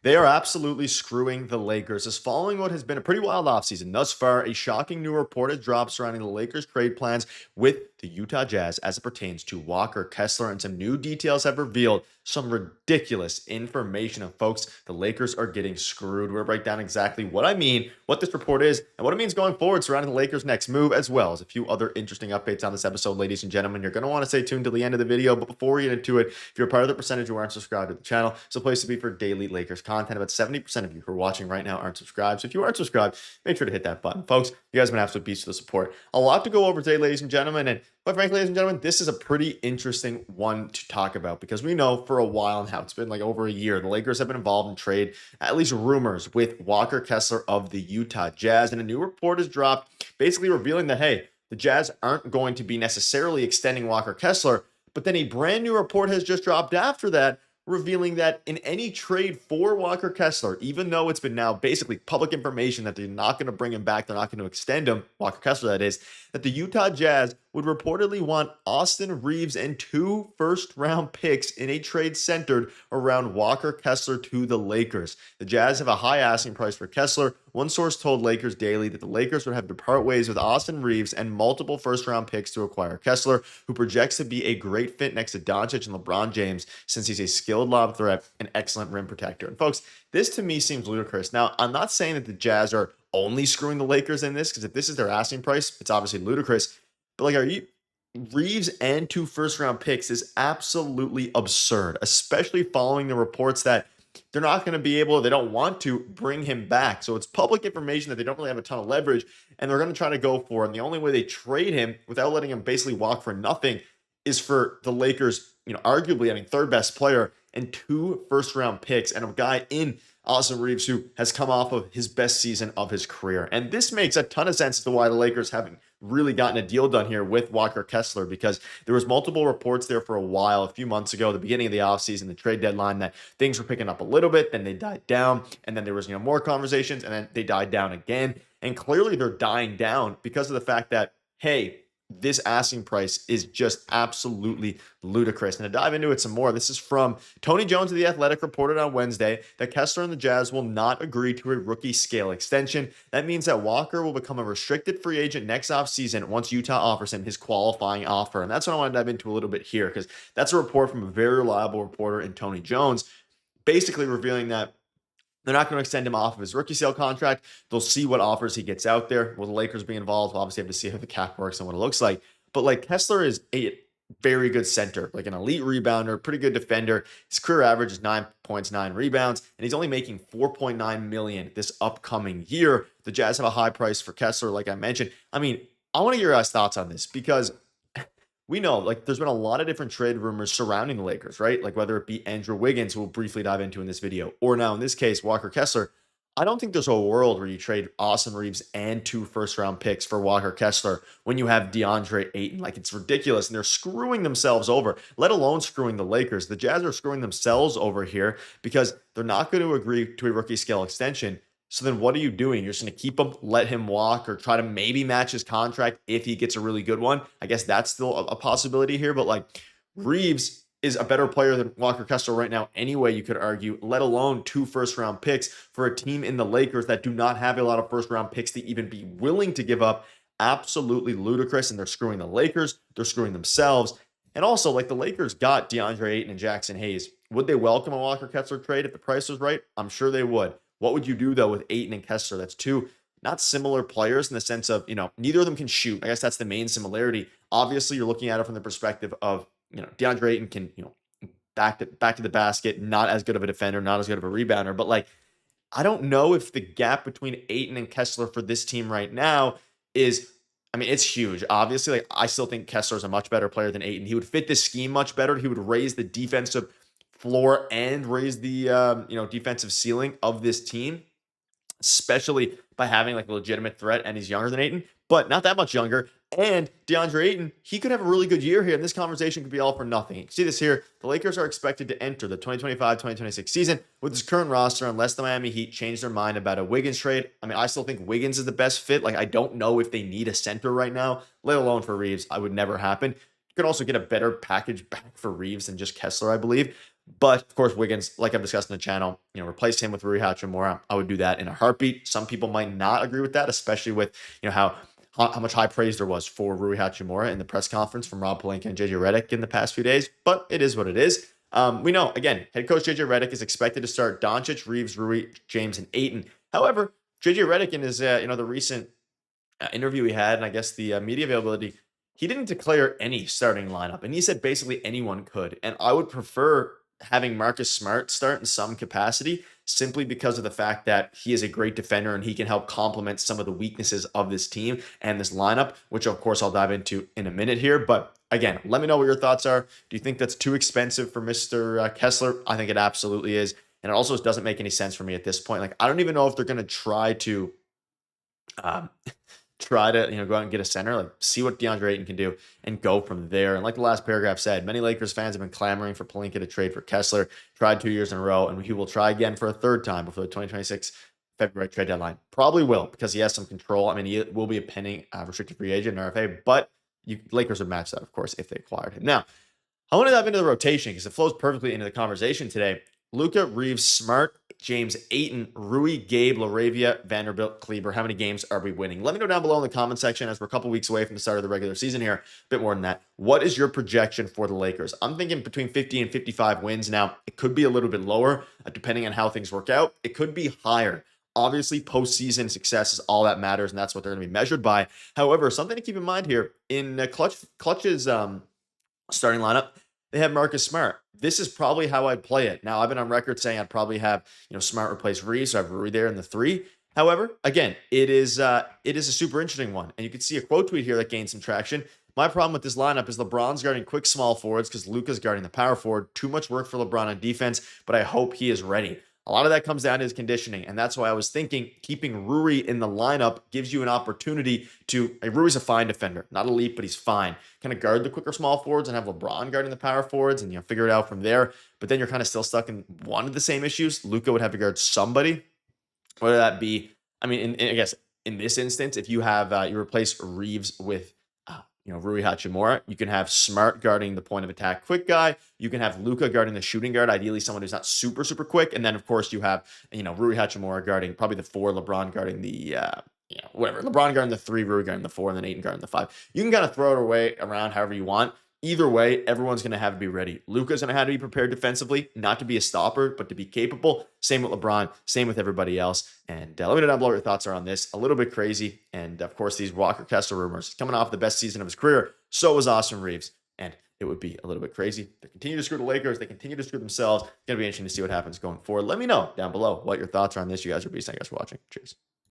They are absolutely screwing the Lakers as following what has been a pretty wild offseason. Thus far, a shocking new report has dropped surrounding the Lakers' trade plans with the Utah Jazz as it pertains to Walker Kessler, and some new details have revealed some ridiculous information. And folks, the Lakers are getting screwed. We're going to break down exactly what I mean, what this report is, and what it means going forward surrounding the Lakers' next move, as well as a few other interesting updates on this episode, ladies and gentlemen. You're going to want to stay tuned to the end of the video, but before we get into it, if you're a part of the percentage who aren't subscribed to the channel, it's a place to be for daily Lakers content. About 70% of you who are watching right now aren't subscribed. So if you aren't subscribed, make sure to hit that button. Folks, you guys have been absolute beasts for the support. A lot to go over today, ladies and gentlemen. And quite frankly, ladies and gentlemen, this is a pretty interesting one to talk about because we know for a while now, it's been like over a year, the Lakers have been involved in trade, at least rumors, with Walker Kessler of the Utah Jazz. And a new report has dropped basically revealing that, hey, the Jazz aren't going to be necessarily extending Walker Kessler. But then a brand new report has just dropped after that, revealing that in any trade for Walker Kessler, even though it's been now basically public information that they're not going to bring him back, they're not going to extend him, Walker Kessler that is, that the Utah Jazz would reportedly want Austin Reaves and 2 first-round picks in a trade centered around Walker Kessler to the Lakers. The Jazz have a high asking price for Kessler. One source told Lakers Daily that the Lakers would have to part ways with Austin Reaves and multiple first-round picks to acquire Kessler, who projects to be a great fit next to Doncic and LeBron James since he's a skilled lob threat and excellent rim protector. And folks, this to me seems ludicrous. Now, I'm not saying that the Jazz are only screwing the Lakers in this, because if this is their asking price, it's obviously ludicrous. But like, are you Reaves and 2 first-round picks is absolutely absurd, especially following the reports that they're not going to be able, they don't want to bring him back. So it's public information that they don't really have a ton of leverage, and they're going to try to go for. And the only way they trade him without letting him basically walk for nothing is for the Lakers, arguably, third best player and 2 first-round picks and a guy in Austin Reaves who has come off of his best season of his career. And this makes a ton of sense as to why the Lakers haven't really gotten a deal done here with Walker Kessler, because there was multiple reports there for a while, a few months ago, the beginning of the offseason, the trade deadline, that things were picking up a little bit, then they died down, and then there was more conversations, and then they died down again. And clearly they're dying down because of the fact that, hey, this asking price is just absolutely ludicrous. And to dive into it some more, this is from Tony Jones of The Athletic, reported on Wednesday that Kessler and the Jazz will not agree to a rookie scale extension. That means that Walker will become a restricted free agent next offseason once Utah offers him his qualifying offer. And that's what I want to dive into a little bit here, because that's a report from a very reliable reporter in Tony Jones, basically revealing that they're not going to extend him off of his rookie sale contract. They'll see what offers he gets out there. Will the Lakers be involved? We'll obviously have to see how the cap works and what it looks like. But like, Kessler is a very good center, like an elite rebounder, pretty good defender. His career average is 9 points, 9 rebounds, and he's only making $4.9 million this upcoming year. The Jazz have a high price for Kessler, like I mentioned. I want to get your guys' thoughts on this, because we know, like, there's been a lot of different trade rumors surrounding the Lakers, right? Like, whether it be Andrew Wiggins, who we'll briefly dive into in this video, or now in this case, Walker Kessler. I don't think there's a world where you trade Austin Reaves and 2 first-round picks for Walker Kessler when you have DeAndre Ayton. Like, it's ridiculous, and they're screwing themselves over, let alone screwing the Lakers. The Jazz are screwing themselves over here because they're not going to agree to a rookie scale extension. So then what are you doing? You're just going to keep him, let him walk, or try to maybe match his contract if he gets a really good one. I guess that's still a possibility here, but like, Reaves is a better player than Walker Kessler right now anyway, you could argue, let alone 2 first-round picks for a team in the Lakers that do not have a lot of first-round picks to even be willing to give up. Absolutely ludicrous, and they're screwing the Lakers. They're screwing themselves. And also, like, the Lakers got DeAndre Ayton and Jackson Hayes. Would they welcome a Walker Kessler trade if the price was right? I'm sure they would. What would you do, though, with Ayton and Kessler? That's 2 not similar players in the sense of, neither of them can shoot. I guess that's the main similarity. Obviously, you're looking at it from the perspective of, DeAndre Ayton can, back to the basket, not as good of a defender, not as good of a rebounder. But like, I don't know if the gap between Ayton and Kessler for this team right now is, it's huge. Obviously, like, I still think Kessler is a much better player than Ayton. He would fit this scheme much better. He would raise the defensive floor and raise the defensive ceiling of this team, especially by having like a legitimate threat, and he's younger than Ayton, but not that much younger. And DeAndre Ayton, he could have a really good year here, and this conversation could be all for nothing. You can see this here. The Lakers are expected to enter the 2025-2026 season with this current roster unless the Miami Heat change their mind about a Wiggins trade. I still think Wiggins is the best fit. Like, I don't know if they need a center right now, let alone for Reaves. I would never happen. You could also get a better package back for Reaves than just Kessler, I believe. But of course, Wiggins, like I've discussed in the channel, replace him with Rui Hachimura. I would do that in a heartbeat. Some people might not agree with that, especially with how much high praise there was for Rui Hachimura in the press conference from Rob Pelinka and JJ Redick in the past few days. But it is what it is. We know, again, head coach JJ Redick is expected to start Doncic, Reaves, Rui, James, and Ayton. However, JJ Redick in his the recent interview he had, and I guess the media availability, he didn't declare any starting lineup, and he said basically anyone could. And I would prefer having Marcus Smart start in some capacity, simply because of the fact that he is a great defender and he can help complement some of the weaknesses of this team and this lineup, which of course I'll dive into in a minute here. But again, let me know what your thoughts are. Do you think that's too expensive for Mr. Kessler? I think it absolutely is. And it also doesn't make any sense for me at this point. Like, I don't even know if they're going to um, try to go out and get a center, like see what DeAndre Ayton can do and go from there. And like the last paragraph said, many Lakers fans have been clamoring for Pelinka to trade for Kessler. Tried 2 years in a row, and he will try again for a third time before the 2026 February trade deadline. Probably will, because he has some control. I mean, he will be a pending restricted free agent, RFA, but Lakers would match that, of course, if they acquired him. Now, I want to dive into the rotation because it flows perfectly into the conversation today. Luka, Reaves, Smart, James, Ayton, Rui, Gabe, Laravia, Vanderbilt, Kleber. How many games are we winning? Let me know down below in the comment section, as we're a couple weeks away from the start of the regular season here. A bit more than that. What is your projection for the Lakers? I'm thinking between 50 and 55 wins. Now, it could be a little bit lower, depending on how things work out. It could be higher. Obviously, postseason success is all that matters, and that's what they're going to be measured by. However, something to keep in mind here, in Clutch's starting lineup, they have Marcus Smart. This is probably how I'd play it. Now, I've been on record saying I'd probably have Smart replace Reaves, so I have Rui there in the 3. However, again, it is a super interesting one, and you can see a quote tweet here that gained some traction. My problem with this lineup is LeBron's guarding quick small forwards because Luka's guarding the power forward. Too much work for LeBron on defense, but I hope he is ready. A lot of that comes down to his conditioning, and that's why I was thinking keeping Rui in the lineup gives you an opportunity to. Rui's a fine defender, not elite, but he's fine. Kind of guard the quicker small forwards and have LeBron guarding the power forwards, and figure it out from there. But then you're kind of still stuck in one of the same issues. Luka would have to guard somebody, whether that be. I mean, I guess in this instance, if you have you replace Reaves with Rui Hachimura, you can have Smart guarding the point of attack quick guy. You can have Luka guarding the shooting guard, ideally someone who's not super, super quick. And then, of course, you have, Rui Hachimura guarding probably the 4, LeBron guarding the, whatever. LeBron guarding the 3, Rui guarding the 4, and then Ayton guarding the 5. You can kind of throw it away around however you want. Either way, everyone's going to have to be ready. Luka's going to have to be prepared defensively, not to be a stopper, but to be capable. Same with LeBron, same with everybody else. And let me know down below what your thoughts are on this. A little bit crazy. And of course, these Walker Kessler rumors coming off the best season of his career. So was Austin Reaves. And it would be a little bit crazy. They continue to screw the Lakers. They continue to screw themselves. It's going to be interesting to see what happens going forward. Let me know down below what your thoughts are on this. You guys are beasts. Thank you guys for watching. Cheers.